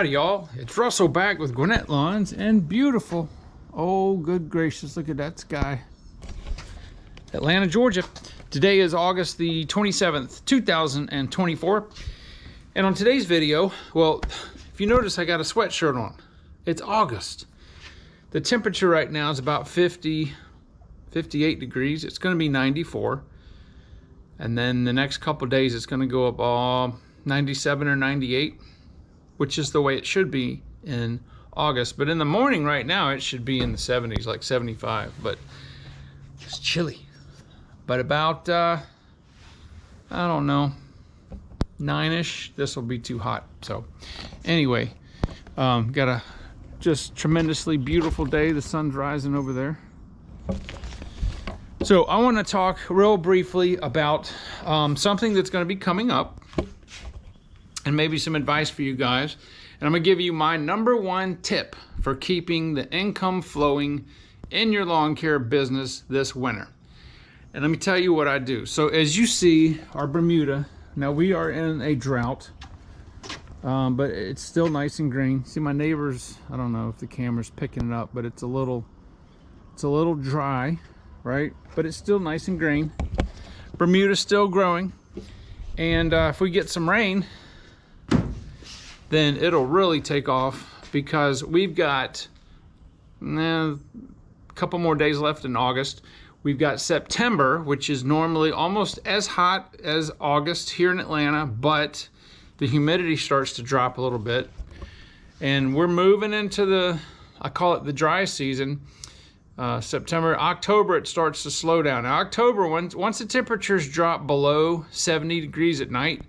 Howdy y'all, it's Russell back with Gwinnett Lawns and beautiful, oh good gracious, look at that sky, Atlanta, Georgia. Today is August the 27th, 2024. And on today's video, well, if you notice I got a sweatshirt on. It's August. The temperature right now is about 58 degrees. It's going to be 94. And then the next couple days it's going to go up 97 or 98, which is the way it should be in August. But in the morning right now it should be in the 70s, like 75, but it's chilly. But about I don't know, 9ish, this will be too hot. So anyway, got a just tremendously beautiful day. The sun's rising over there. So I want to talk real briefly about something that's going to be coming up and maybe some advice for you guys. And I'm going to give you my #1 tip for keeping the income flowing in your lawn care business this winter. And let me tell you what I do. So as you see, our Bermuda, now we are in a drought, but it's still nice and green. See my neighbors, I don't know if the camera's picking it up, but it's a little dry, right? But it's still nice and green. Bermuda's still growing. And if we get some rain, then it'll really take off, because we've got a couple more days left in August. We've got September, which is normally almost as hot as August here in Atlanta, but the humidity starts to drop a little bit. And we're moving into I call it the dry season. September, October, it starts to slow down. Now, October, once the temperatures drop below 70 degrees at night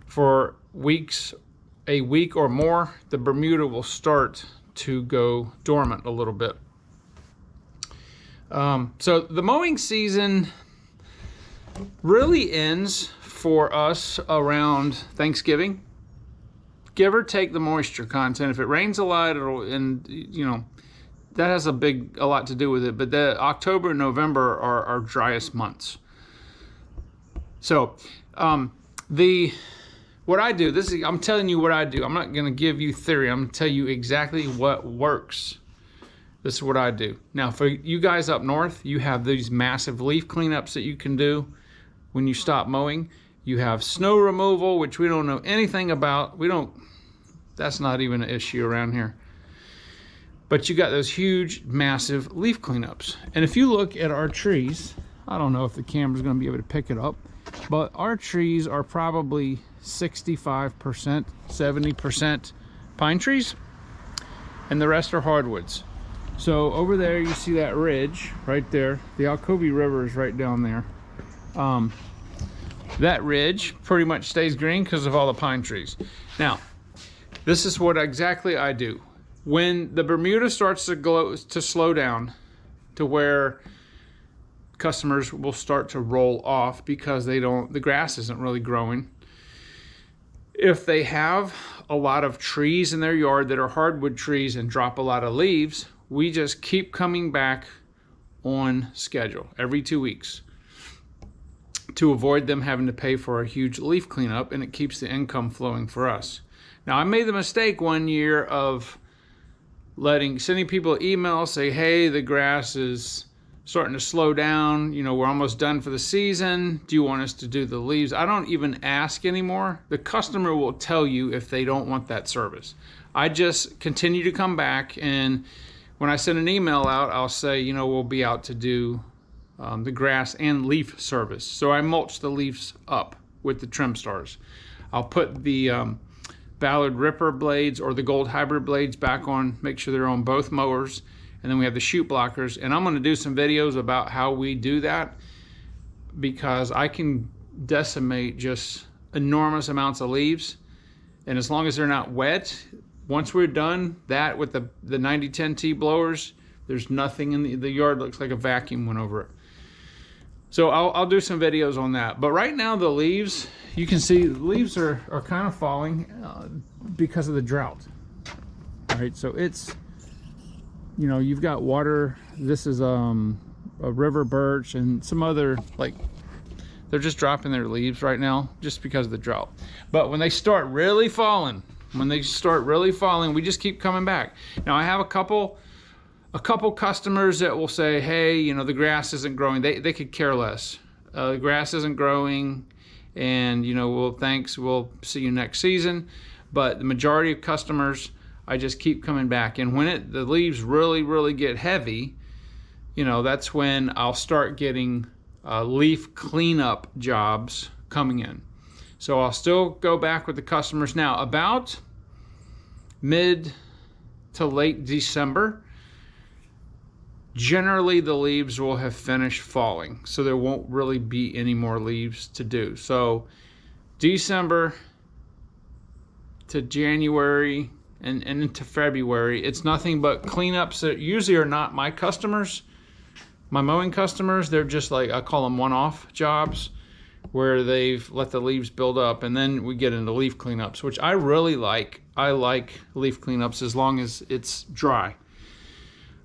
for a week or more, the Bermuda will start to go dormant a little bit. So the mowing season really ends for us around Thanksgiving, give or take the moisture content. If it rains a lot, that has a lot to do with it. But the October and November are our driest months. So what I do, I'm telling you what I do. I'm not going to give you theory. I'm going to tell you exactly what works. This is what I do. Now, for you guys up north, you have these massive leaf cleanups that you can do when you stop mowing. You have snow removal, which we don't know anything about. That's not even an issue around here. But you got those huge, massive leaf cleanups. And if you look at our trees, I don't know if the camera's going to be able to pick it up, but our trees are probably 65%, 70% pine trees, and the rest are hardwoods. So over there you see that ridge right there. The Alcovy River is right down there. That ridge pretty much stays green because of all the pine trees. Now, this is what exactly I do. When the Bermuda starts to slow down to where customers will start to roll off because the grass isn't really growing. If they have a lot of trees in their yard that are hardwood trees and drop a lot of leaves, we just keep coming back on schedule every 2 weeks to avoid them having to pay for a huge leaf cleanup, and it keeps the income flowing for us. Now, I made the mistake one year of sending people emails say, hey, the grass is starting to slow down, we're almost done for the season, do you want us to do the leaves? I don't even ask anymore. The customer will tell you if they don't want that service. I just continue to come back, and when I send an email out, I'll say, we'll be out to do the grass and leaf service. So I mulch the leaves up with the trim stars. I'll put the Ballard Ripper blades or the Gold Hybrid blades back on, make sure they're on both mowers. And then we have the chute blockers. And I'm going to do some videos about how we do that, because I can decimate just enormous amounts of leaves. And as long as they're not wet, once we're done that with the 9010T blowers, there's nothing in the yard. Looks like a vacuum went over it. So I'll do some videos on that. But right now the leaves, you can see the leaves are kind of falling because of the drought. All right, so it's, you've got water. This is a river birch and some other, they're just dropping their leaves right now just because of the drought. But when they start really falling, When they start really falling, we just keep coming back. Now I have a couple customers that will say, hey, you know, the grass isn't growing. They could care less. The grass isn't growing, and you know, well, thanks, we'll see you next season. But the majority of customers, I just keep coming back. And when the leaves really get heavy, you know, that's when I'll start getting leaf cleanup jobs coming in. So I'll still go back with the customers. Now, about mid to late December, generally the leaves will have finished falling, so there won't really be any more leaves to do. So December to January and into February, it's nothing but cleanups that usually are not my customers, my mowing customers. They're just like, I call them one-off jobs, where they've let the leaves build up, and then we get into leaf cleanups, which I really like. I like leaf cleanups as long as it's dry.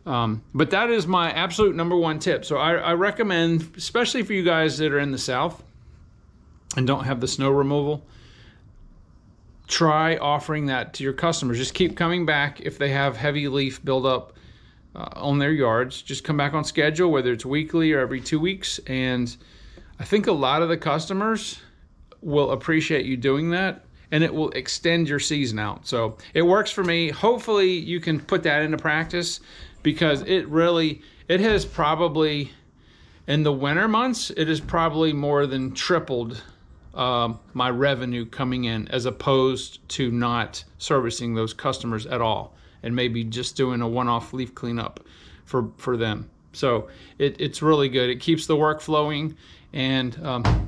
But that is my absolute #1 tip. So I recommend, especially for you guys that are in the South and don't have the snow removal, try offering that to your customers. Just keep coming back if they have heavy leaf buildup on their yards. Just come back on schedule, whether it's weekly or every 2 weeks. And I think a lot of the customers will appreciate you doing that, and it will extend your season out. So it works for me. Hopefully you can put that into practice, because it has probably, in the winter months, it has probably more than tripled my revenue coming in, as opposed to not servicing those customers at all and maybe just doing a one-off leaf cleanup for them. So it's really good. It keeps the work flowing, and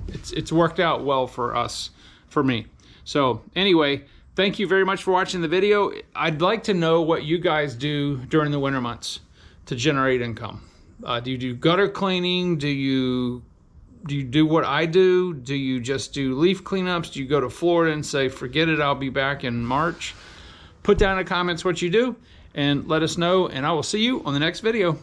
it's worked out well for me. So anyway, thank you very much for watching the video. I'd like to know what you guys do during the winter months to generate income. Do you do gutter cleaning? Do you do what I do? Do you just do leaf cleanups? Do you go to Florida and say, forget it, I'll be back in March? Put down in the comments what you do and let us know, and I will see you on the next video.